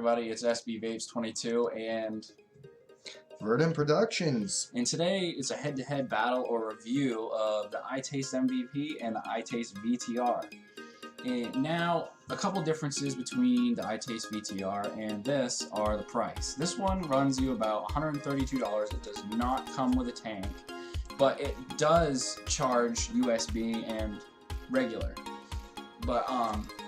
everybody? It's SB Vapes 22 and Verdant Productions. And today it's a head-to-head battle or review of the ITaste MVP and the ITaste VTR. And now, a couple differences between the ITaste VTR and this are the price. This one runs you about $132. It does not come with a tank, but it does charge USB and regular. But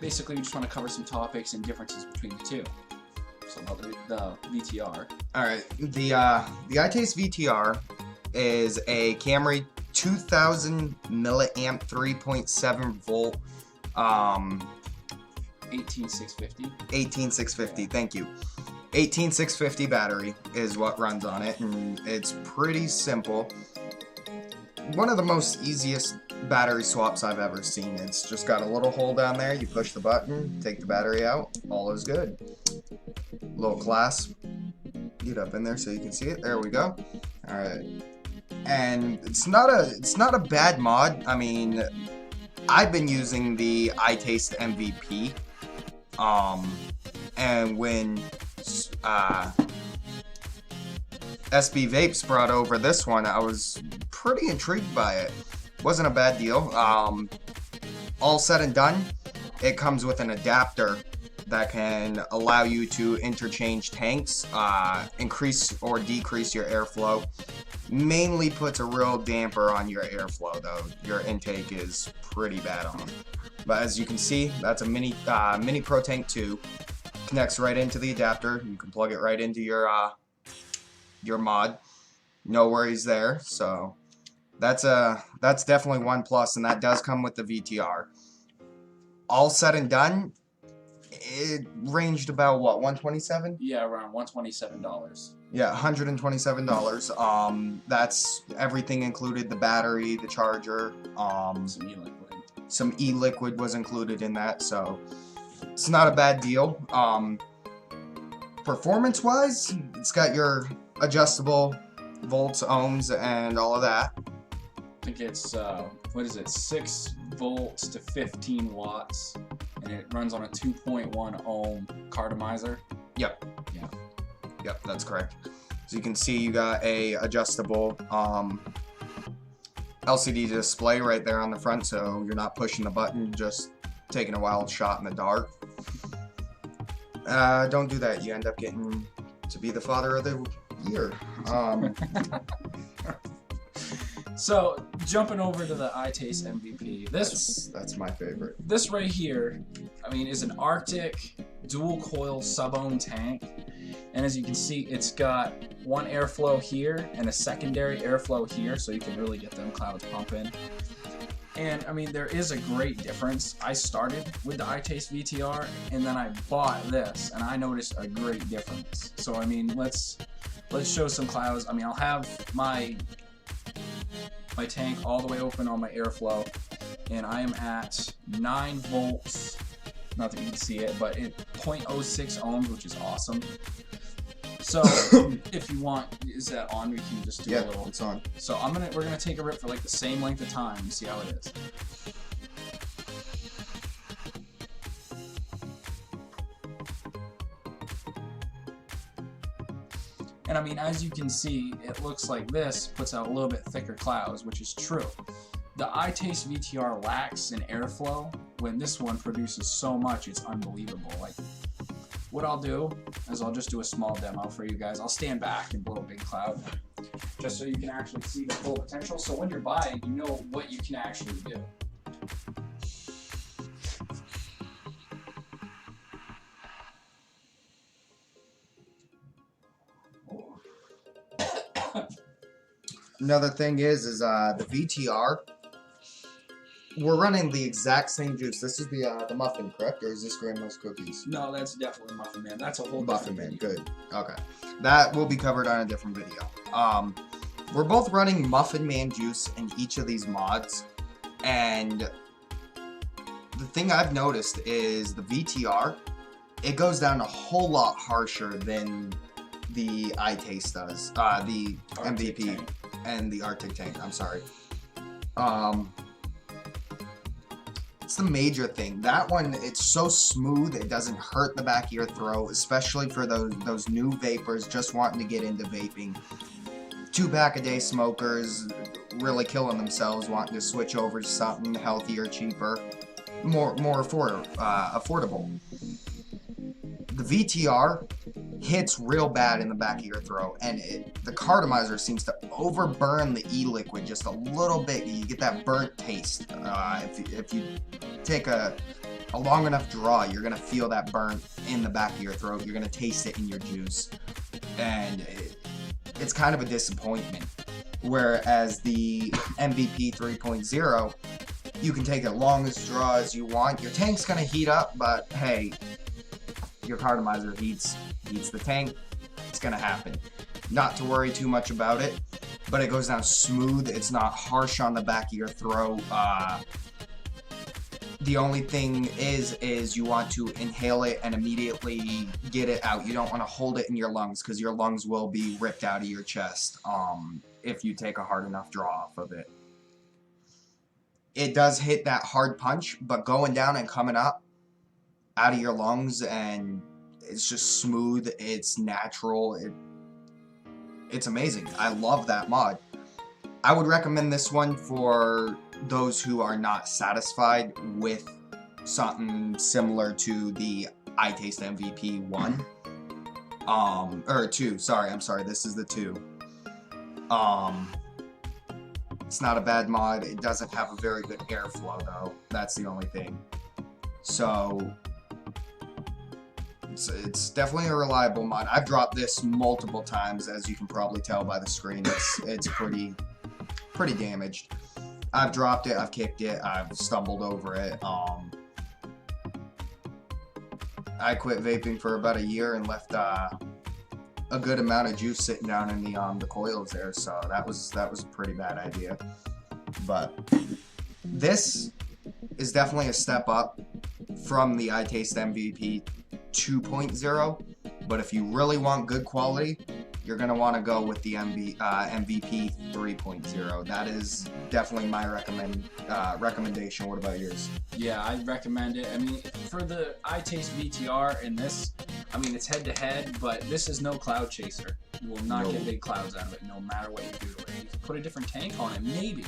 basically, we just want to cover some topics and differences between the two. So about the VTR. All right, the ITaste VTR is a Camry 2000 milliamp 3.7 volt 18650. 18650. Thank you. 18650 battery is what runs on it, and it's pretty simple. One of the most easiest battery swaps I've ever seen. It's just got a little hole down there. You push the button, take the battery out, all is good. Little clasp. Get up in there so you can see it. There we go. All right, and it's not a bad mod. I mean, I've been using the ITaste MVP, and when SB Vapes brought over this one, I was pretty intrigued by it. Wasn't a bad deal. All said and done, it comes with an adapter that can allow you to interchange tanks, increase or decrease your airflow. Mainly puts a real damper on your airflow though. Your intake is pretty bad on them. But as you can see, that's a mini Pro Tank 2. Connects right into the adapter. You can plug it right into your mod. No worries there. So that's definitely one plus, and that does come with the VTR. All said and done, it ranged about what, 127? Yeah, around $127. Yeah, $127. That's everything included: the battery, the charger, Some e-liquid. Some e-liquid was included in that, so it's not a bad deal. Performance-wise, it's got your adjustable volts, ohms, and all of that. I think it's what is it? 6 volts to 15 watts, and it runs on a 2.1 ohm Cartomizer. Yep. Yeah. Yep, that's correct. So you can see you got a adjustable LCD display right there on the front, so you're not pushing the button, just taking a wild shot in the dark. Don't do that. You end up getting to be the father of the year. So jumping over to the ITaste MVP, that's my favorite. This right here, I mean, is an Arctic dual coil sub-ohm tank, and as you can see, it's got one airflow here and a secondary airflow here, so you can really get them clouds pumping. And I mean, there is a great difference. I started with the ITaste VTR, and then I bought this, and I noticed a great difference. So I mean, let's show some clouds. I mean, I'll have my tank all the way open on my airflow, and I am at 9 volts. Not that you can see it, but it 0.06 ohms, which is awesome. So if you want, is that on? We can just do a little. It's on. So we're gonna take a rip for like the same length of time and see how it is. And I mean, as you can see, it looks like this puts out a little bit thicker clouds, which is true. The ITaste VTR lacks in airflow when this one produces so much, it's unbelievable. Like, what I'll do is I'll just do a small demo for you guys. I'll stand back and blow a big cloud, just so you can actually see the full potential. So when you're buying, you know what you can actually do. Another thing is the VTR. We're running the exact same juice. This is the muffin, correct? Or is this Grandma's cookies? No, that's definitely Muffin Man. That's a whole Muffin different Man. video. Good. Okay, that will be covered on a different video. We're both running Muffin Man juice in each of these mods, and the thing I've noticed is the VTR. It goes down a whole lot harsher than the ITaste does. The Arctic MVP tank. and the Arctic tank. I'm sorry. It's the major thing. That one, it's so smooth, it doesn't hurt the back of your throat, especially for those new vapors just wanting to get into vaping. 2-pack-a-day smokers really killing themselves, wanting to switch over to something healthier, cheaper, more affordable. The VTR hits real bad in the back of your throat, and the Cartomizer seems to overburn the e-liquid just a little bit. You get that burnt taste. If you take a long enough draw, you're gonna feel that burnt in the back of your throat. You're gonna taste it in your juice, and it's kind of a disappointment. Whereas the MVP 3.0, you can take as long as draw as you want. Your tank's gonna heat up, but hey, your Cartomizer heats the tank. It's gonna happen. Not to worry too much about it, but it goes down smooth. It's not harsh on the back of your throat. The only thing is you want to inhale it and immediately get it out. You don't want to hold it in your lungs, because your lungs will be ripped out of your chest if you take a hard enough draw off of it. It does hit that hard punch, but going down and coming up out of your lungs, and it's just smooth, it's natural, it's amazing. I love that mod. I would recommend this one for those who are not satisfied with something similar to the ITaste MVP 1. Or 2, sorry, I'm sorry, this is the 2. It's not a bad mod. It doesn't have a very good airflow though. That's the only thing. So it's definitely a reliable mod. I've dropped this multiple times, as you can probably tell by the screen. It's pretty damaged. I've dropped it, I've kicked it, I've stumbled over it. I quit vaping for about a year and left a good amount of juice sitting down in the coils there, so that was a pretty bad idea. But this is definitely a step up from the ITaste MVP 2.0, but if you really want good quality, you're going to want to go with the MVP 3.0. That is definitely my recommendation. What about yours? Yeah, I'd recommend it. I mean, for the ITaste VTR and this, I mean, it's head-to-head, but this is no cloud chaser. You will not get big clouds out of it, no matter what you do to it. You can put a different tank on it, maybe,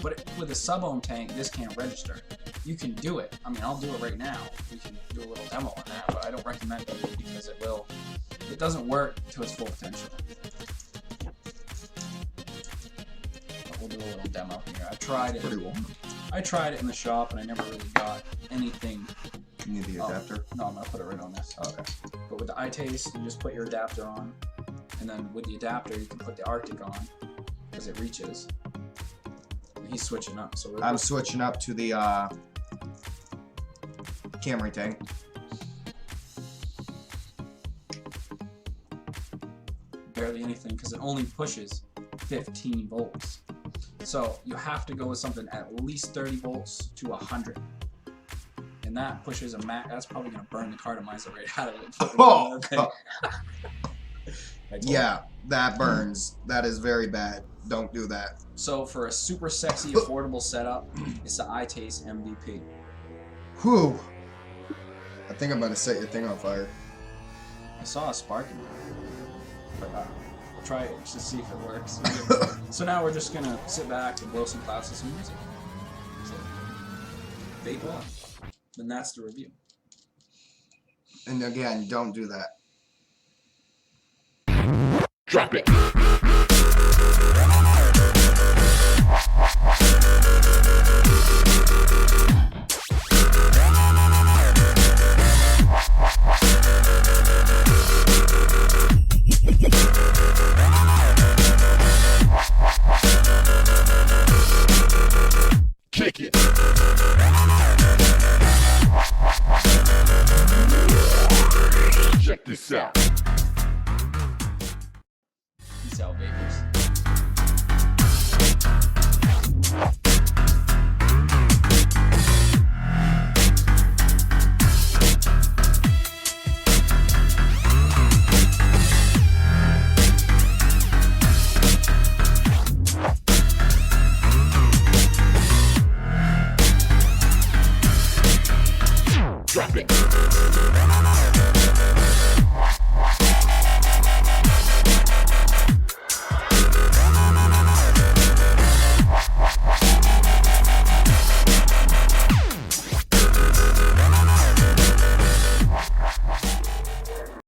but with a sub-ohm tank, this can't register. You can do it. I mean, I'll do it right now. We can do a little demo on that, but I don't recommend it because it doesn't work to its full potential. But we'll do a little demo here. I tried it. Pretty warm. I tried it in the shop, and I never really got anything. You need the adapter? No, I'm going to put it right on this. Okay. But with the ITaste, you just put your adapter on, and then with the adapter, you can put the Arctic on, because it reaches. And he's switching up. So I'm switching up to the Camry tank. Barely anything, because it only pushes 15 volts. So you have to go with something at least 30 volts to 100. And that pushes a max. That's probably going to burn the Cartomizer right out of it. Oh! Yeah, that burns. That is very bad. Don't do that. So for a super sexy, affordable setup, it's the ITaste MVP. Whew. I think I'm about to set your thing on fire. I saw a spark in there. But we'll try it just to see if it works. So now we're just going to sit back and blow some clouds to some music. So, vape off. Then that's the review. And again, don't do that. Drop it. Kick it. Check this out. Peace out, vapors. Drop it.